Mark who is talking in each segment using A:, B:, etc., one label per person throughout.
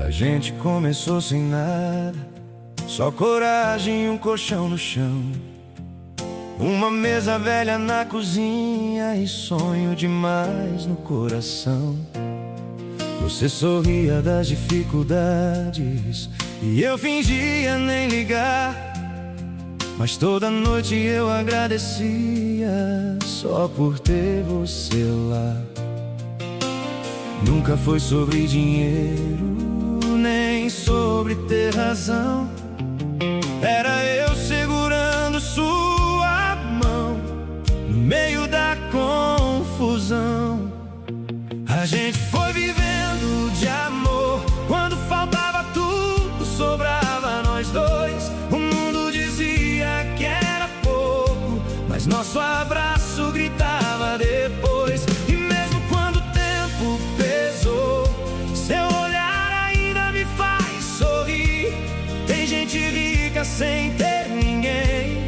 A: A gente começou sem nada, só coragem e um colchão no chão, uma mesa velha na cozinha e sonho demais no coração. Você sorria das dificuldades e eu fingia nem ligar, mas toda noite eu agradecia só por ter você lá. Nunca foi sobre dinheiro, nem sobre ter razão. Era eu segurando sua mão no meio da confusão. A gente foi vivendo de amor, quando faltava tudo, sobrava nós dois. O mundo dizia que era pouco, mas nosso abraço gritava depois. E mesmo quando o tempo pesou, seu olhar ainda me faz sorrir. Tem gente rica sem ter ninguém,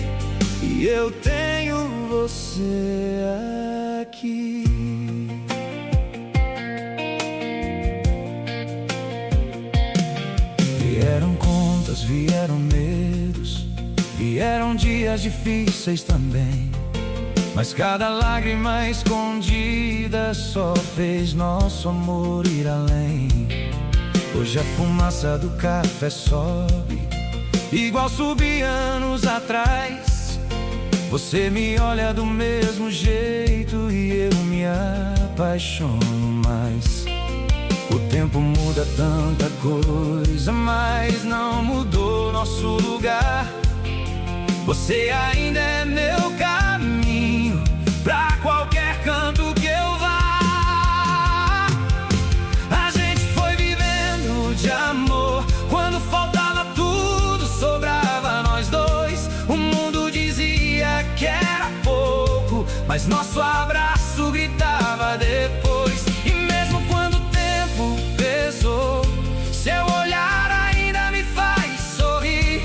A: e eu tenho você aqui. Vieram contas, vieram medos, vieram dias difíceis também, mas cada lágrima escondida só fez nosso amor ir além. Hoje a fumaça do café sobe, igual subia anos atrás. Você me olha do mesmo jeito e eu me apaixono mais. O tempo muda tanta coisa, mas não mudou nosso lugar. Você ainda é meu caminho pra qualquer canto que eu vá. A gente foi vivendo de amor, quando faltava tudo, sobrava nós dois. O mundo dizia que era pouco, mas nosso abraço gritava depois. E mesmo quando o tempo pesou, seu olhar ainda me faz sorrir.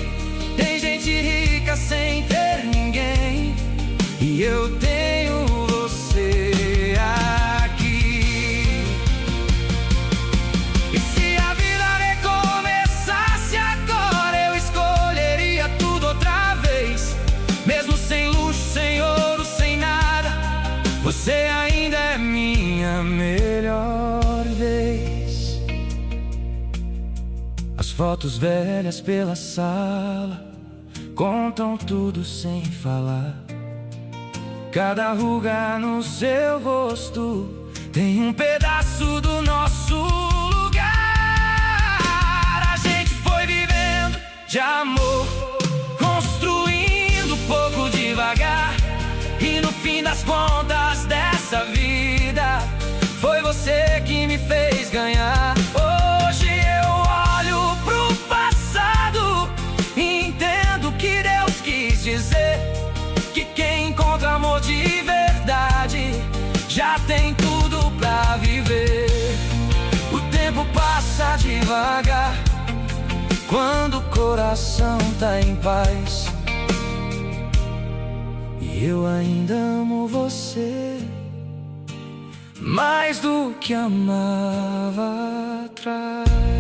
A: Tem gente rica sem ter ninguém, e eu tenho você aqui. E se a vida recomeçasse agora, eu escolheria tudo outra vez. Mesmo sem luxo, sem ouro, sem nada, você ainda é minha melhor vez. As fotos velhas pela sala contam tudo sem falar. Cada ruga no seu rosto tem um pedaço do nosso lugar. A gente foi vivendo de amor, construindo pouco devagar, e no fim das contas dessa vida foi você que me fez ganhar. Hoje eu olho pro passado e entendo que Deus quis dizer que quem encontra amor de verdade já tem tudo pra viver. O tempo passa devagar quando o coração tá em paz, e eu ainda amo você mais do que amava atrás.